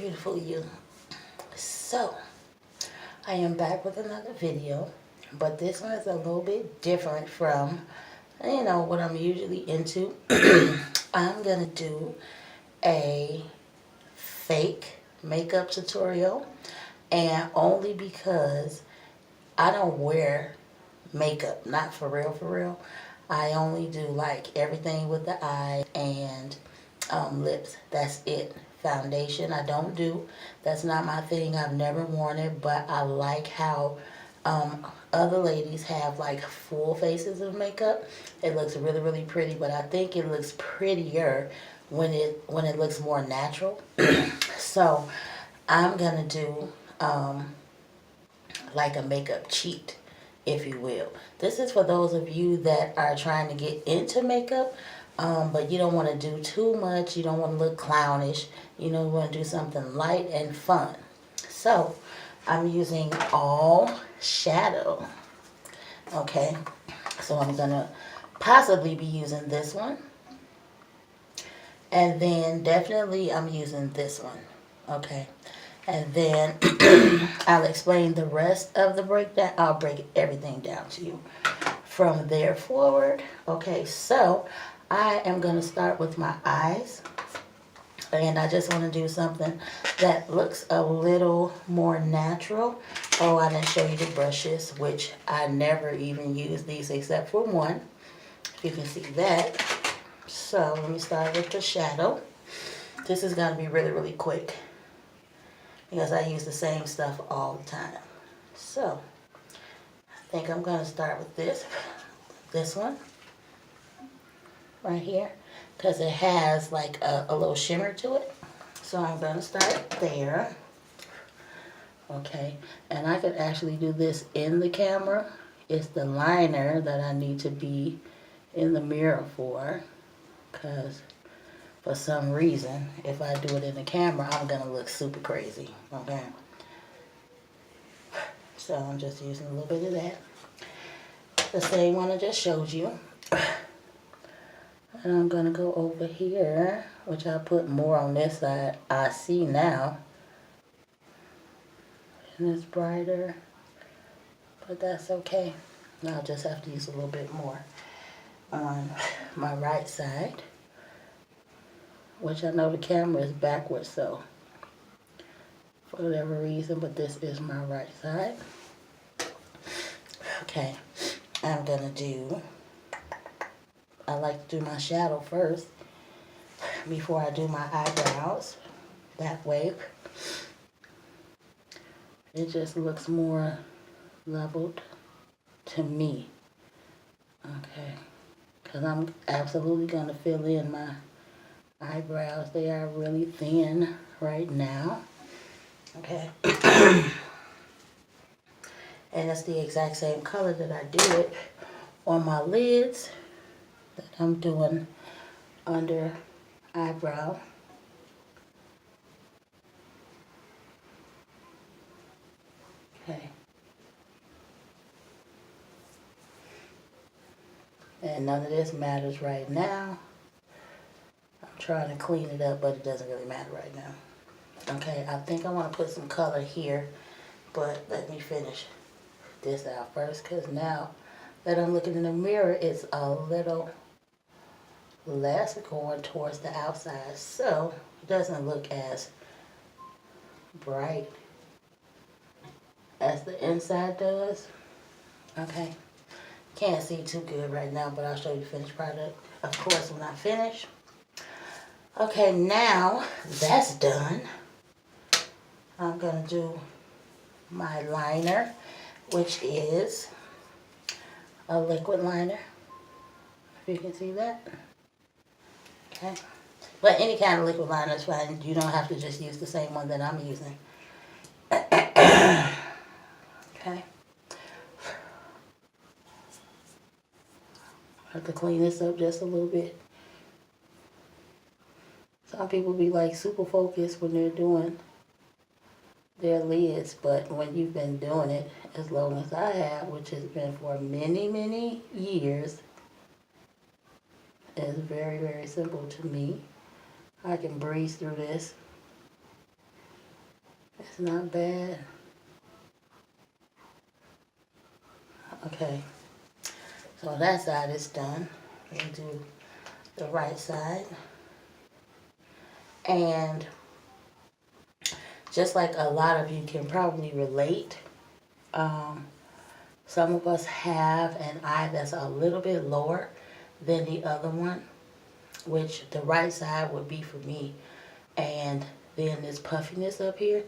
beautiful you. So, I am back with another video, but this one is a little bit different from, what I'm usually into. I'm gonna do a fake makeup tutorial, and only because I don't wear makeup, not for real, for real. I only do like everything with the eye and lips. That's it. Foundation, I don't do. That's not my thing. I've never worn it, but I like how other ladies have like full faces of makeup. It looks really, really pretty, but I think it looks prettier when it looks more natural. So I'm gonna do like a makeup cheat, if you will. This is for those of you that are trying to get into makeup, but you don't want to do too much. You don't want to look clownish. You want to do something light and fun. So I'm using all shadow. Okay, so I'm gonna possibly be using this one, and then definitely I'm using this one. Okay, and then I'll explain the rest of the breakdown. I'll break everything down to you from there forward. Okay, so I am going to start with my eyes. And I just want to do something that looks a little more natural. Oh, I didn't show you the brushes, which I never even use these except for one. If you can see that. So let me start with the shadow. This is going to be really, really quick, because I use the same stuff all the time. So, I think I'm going to start with this one, right here, because it has like a little shimmer to it. So I'm going to start there. Okay, and I could actually do this in the camera. It's the liner that I need to be in the mirror for, because for some reason, if I do it in the camera, I'm going to look super crazy. Okay. So I'm just using a little bit of that. The same one I just showed you. And I'm going to go over here, which I put more on this side. I see now. And it's brighter. But that's okay. I'll just have to use a little bit more on my right side, which I know the camera is backwards, so for whatever reason, but this is my right side. Okay, I'm gonna do, I like to do my shadow first before I do my eyebrows. That way it just looks more leveled to me. Okay, because I'm absolutely gonna fill in my eyebrows. They are really thin right now. Okay. And it's the exact same color that I did on my lids that I'm doing under eyebrow. Okay. And none of this matters right now. I'm trying to clean it up, but it doesn't really matter right now. Okay, I think I want to put some color here, but let me finish this out first, because now that I'm looking in the mirror, it's a little less going towards the outside, so it doesn't look as bright as the inside does. Okay, can't see too good right now, but I'll show you the finished product, of course, when I finish. Okay, now that's done, I'm gonna do my liner, which is a liquid liner, if you can see that. Okay, but any kind of liquid liner is fine. You don't have to just use the same one that I'm using. Okay, I have to clean this up just a little bit. Some people be like super focused when they're doing their lids, but when you've been doing it as long as I have, which has been for many, many years, it's very, very simple to me. I can breeze through this It's not bad. Okay, so that side is done. We'll do the right side. And just like a lot of you can probably relate, some of us have an eye that's a little bit lower than the other one, which the right side would be for me. And then this puffiness up here,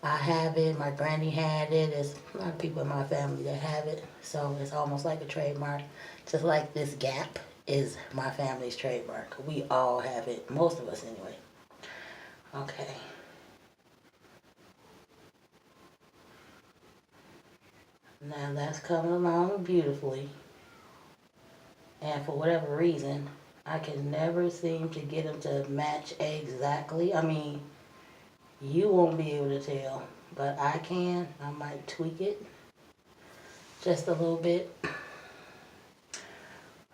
I have it, my granny had it, there's a lot of people in my family that have it, so it's almost like a trademark. Just like this gap is my family's trademark. We all have it, most of us anyway. Okay. Now that's coming along beautifully. And for whatever reason, I can never seem to get them to match exactly. I mean, you won't be able to tell, but I can. I might tweak it just a little bit.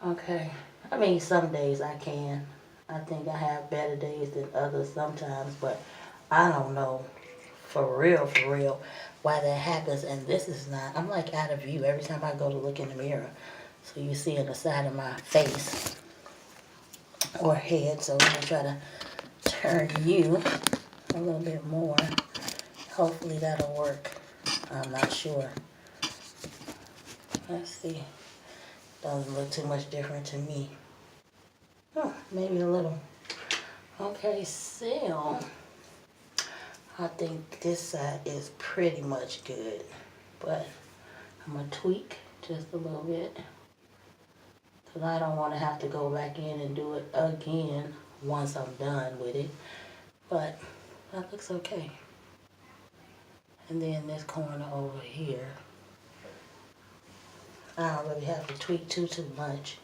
Okay. I mean, some days I can. I think I have better days than others sometimes, but I don't know for real, why that happens. And this is not, I'm like out of view every time I go to look in the mirror. So you see on the side of my face or head. So let me try to turn you a little bit more. Hopefully that'll work. I'm not sure. Let's see. Doesn't look too much different to me. Oh, maybe a little. Okay, so I think this side is pretty much good, but I'm gonna tweak just a little bit because I don't want to have to go back in and do it again once I'm done with it, but that looks okay. And then this corner over here, I don't really have to tweak too much.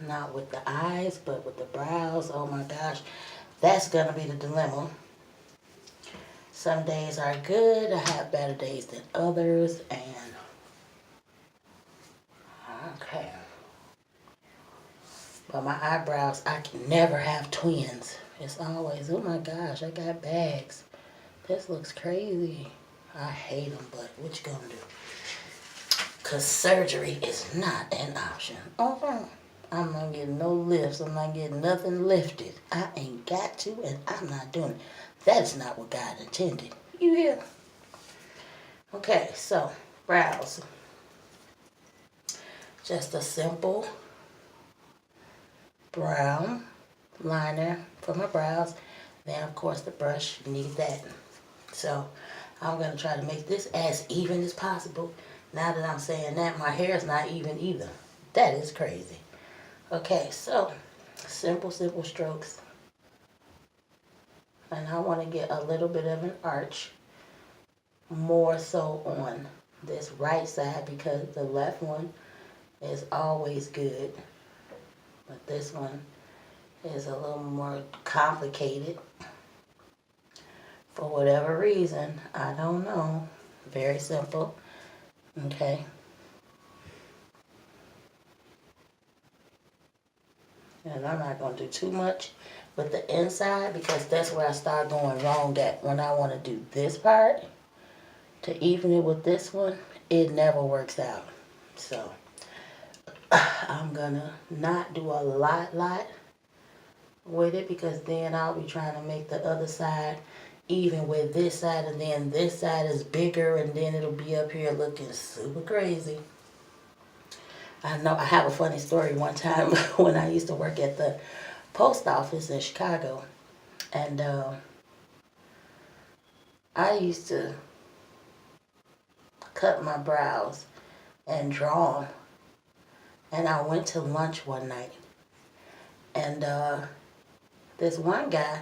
Not with the eyes, but with the brows. Oh my gosh, that's gonna be the dilemma. Some days are good, I have better days than others, and okay. But my eyebrows, I can never have twins. It's always, oh my gosh, I got bags. This looks crazy. I hate them, but what you gonna do? Because surgery is not an option. I'm not getting no lifts. I'm not getting nothing lifted. I ain't got to, and I'm not doing it. That's not what God intended. You hear? Okay, so brows. Just a simple brown liner for my brows. Then, of course, the brush. You need that. So I'm going to try to make this as even as possible. Now that I'm saying that, my hair is not even either. That is crazy. Okay, so simple strokes. And I want to get a little bit of an arch, more so on this right side because the left one is always good. But this one is a little more complicated. For whatever reason, I don't know. Very simple. Okay. And I'm not going to do too much with the inside because that's where I start going wrong at. When I want to do this part, to even it with this one, it never works out. So, I'm going to not do a lot with it because then I'll be trying to make the other side even with this side, and then this side is bigger, and then it'll be up here looking super crazy. I know I have a funny story one time when I used to work at the post office in Chicago, and I used to cut my brows and draw them, and I went to lunch one night, and this one guy,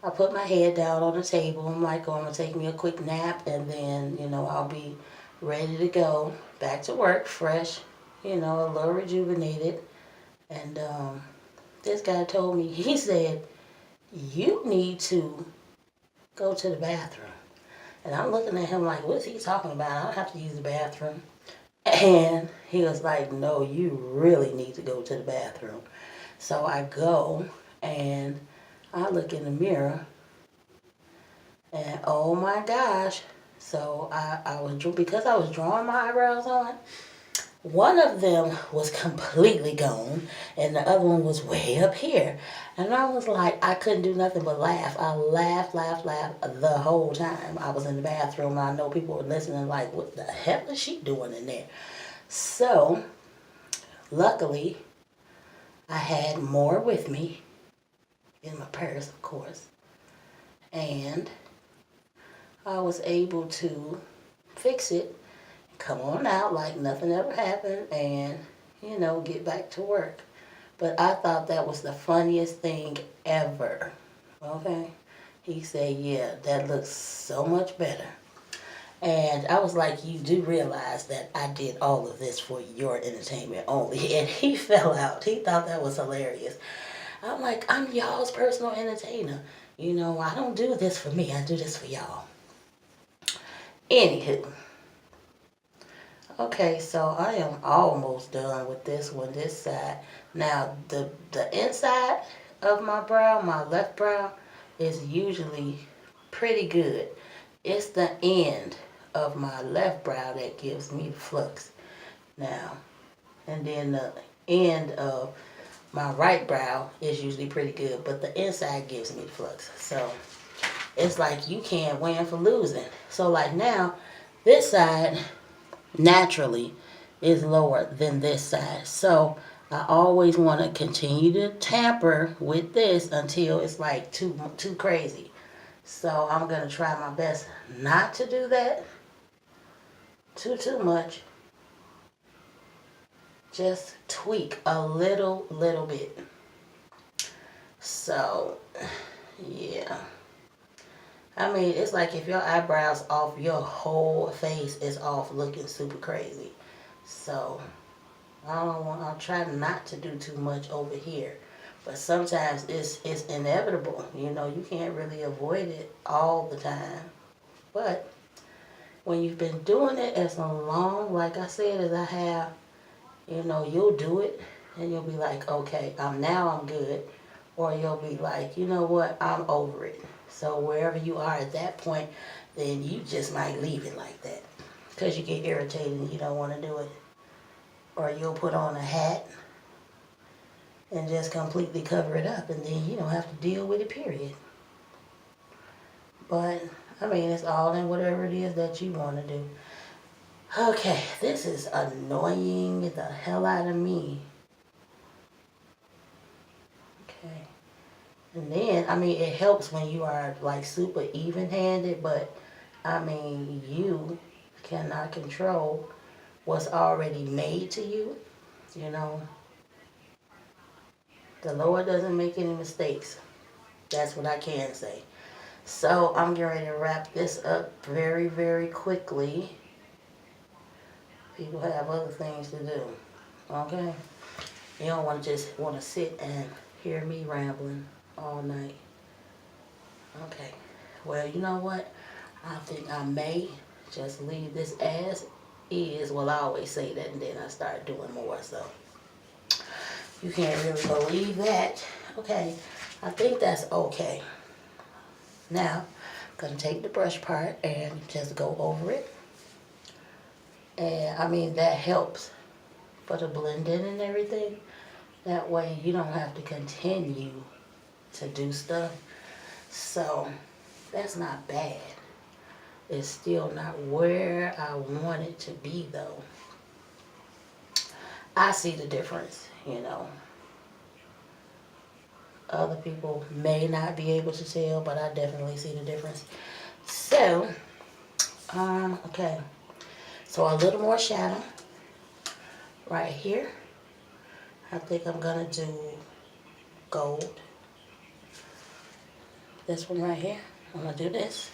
I put my head down on the table. I'm like, oh, I'm going to take me a quick nap, and then, I'll be ready to go back to work, fresh, a little rejuvenated. And this guy told me, he said, you need to go to the bathroom. And I'm looking at him like, what's he talking about? I don't have to use the bathroom. And he was like, no, you really need to go to the bathroom. So I go, and I look in the mirror, And oh my gosh. So because I was drawing my eyebrows on, one of them was completely gone, and the other one was way up here. And I was like, I couldn't do nothing but laugh. I laughed the whole time. I was in the bathroom. I know people were listening, like, what the hell is she doing in there? So, luckily, I had more with me in my purse, of course, and I was able to fix it, come on out like nothing ever happened, and, get back to work. But I thought that was the funniest thing ever. Okay? He said, yeah, that looks so much better. And I was like, you do realize that I did all of this for your entertainment only. And he fell out. He thought that was hilarious. I'm like, I'm y'all's personal entertainer. I don't do this for me. I do this for y'all. Anywho. Okay, so I am almost done with this one, this side. Now, the inside of my brow, my left brow, is usually pretty good. It's the end of my left brow that gives me the flux. Now, and then the end of my right brow is usually pretty good, but the inside gives me the flux. So, it's like you can't win for losing. So, like now, this side naturally is lower than this side. So I always want to continue to tamper with this until it's like too crazy. So I'm going to try my best not to do that too much. Just tweak a little bit. So, yeah. I mean, it's like if your eyebrows off, your whole face is off looking super crazy. So, I'll try not to do too much over here. But sometimes it's inevitable. You can't really avoid it all the time. But when you've been doing it as long, like I said, as I have, you'll do it and you'll be like, okay, I'm good. Or you'll be like, you know what, I'm over it. So wherever you are at that point, then you just might leave it like that. Because you get irritated and you don't want to do it. Or you'll put on a hat and just completely cover it up. And then you don't have to deal with it, period. But, I mean, it's all in whatever it is that you want to do. Okay, this is annoying the hell out of me. Okay. And then, I mean, it helps when you are like super even-handed, but I mean, you cannot control what's already made to you. The Lord doesn't make any mistakes. That's what I can say. So I'm getting ready to wrap this up very, very quickly. People have other things to do. Okay? You don't want to sit and hear me rambling all night. Okay. Well, you know what? I think I may just leave this as is. Well, I always say that, and then I start doing more. So you can't really believe that. Okay. I think that's okay. Now, I'm going to take the brush part and just go over it. And, I mean, that helps for the blending and everything. That way you don't have to continue to do stuff. So, that's not bad. It's still not where I want it to be, though. I see the difference, Other people may not be able to tell, but I definitely see the difference. So, okay. So a little more shadow right here. I think I'm gonna do gold. This one right here. I'm gonna do this.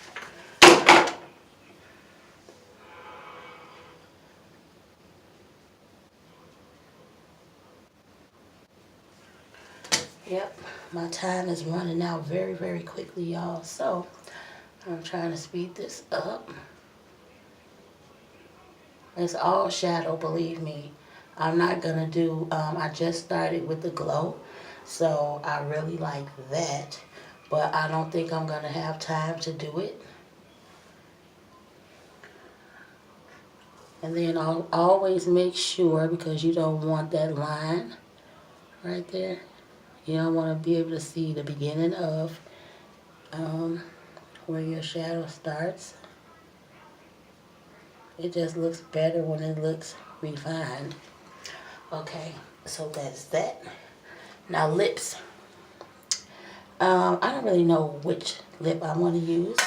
Yep, my time is running out very, very quickly, y'all. So I'm trying to speed this up. It's all shadow, believe me. I'm not gonna do, I just started with the glow, so I really like that. but I don't think I'm going to have time to do it. And then I'll always make sure, because you don't want that line right there. You don't want to be able to see the beginning of where your shadow starts. It just looks better when it looks refined. Okay, so that's that. Now lips. I don't really know which lip I want to use,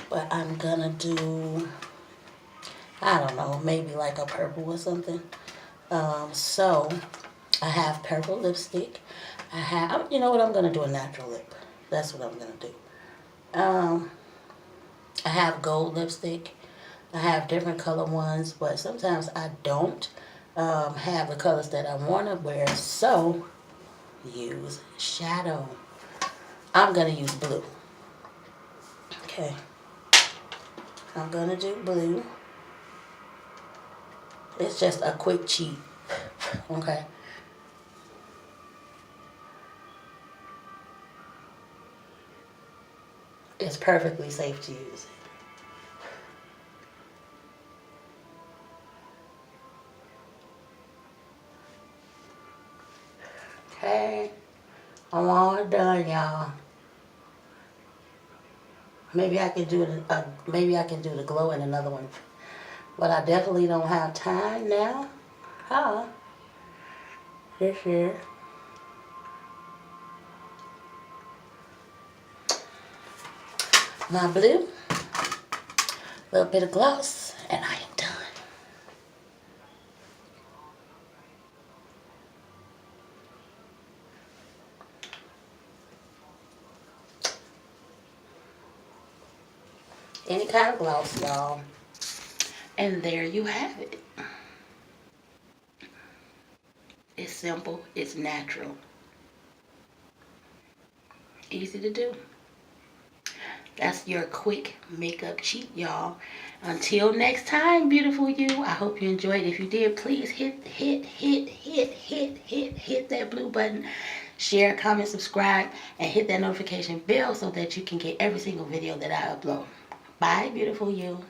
but I'm gonna do, I don't know, maybe like a purple or something. So I have purple lipstick. I have, you know what, I'm gonna do a natural lip. That's what I'm gonna do. I have gold lipstick. I have different color ones, but sometimes I don't have the colors that I want to wear, so use shadow. I'm going to use blue. Okay. I'm going to do blue. It's just a quick cheat. Okay. It's perfectly safe to use it. Okay. I'm all done, y'all. Maybe I can do the glow in another one, but I definitely don't have time now. This year. My blue, a little bit of gloss, and I am done. Any kind of gloss, y'all. And there you have it. It's simple, it's natural, easy to do. That's your quick makeup cheat, y'all. Until next time, beautiful you. I hope you enjoyed. If you did, please hit that blue button. Share, comment, subscribe, and hit that notification bell so that you can get every single video that I upload. Bye, beautiful you.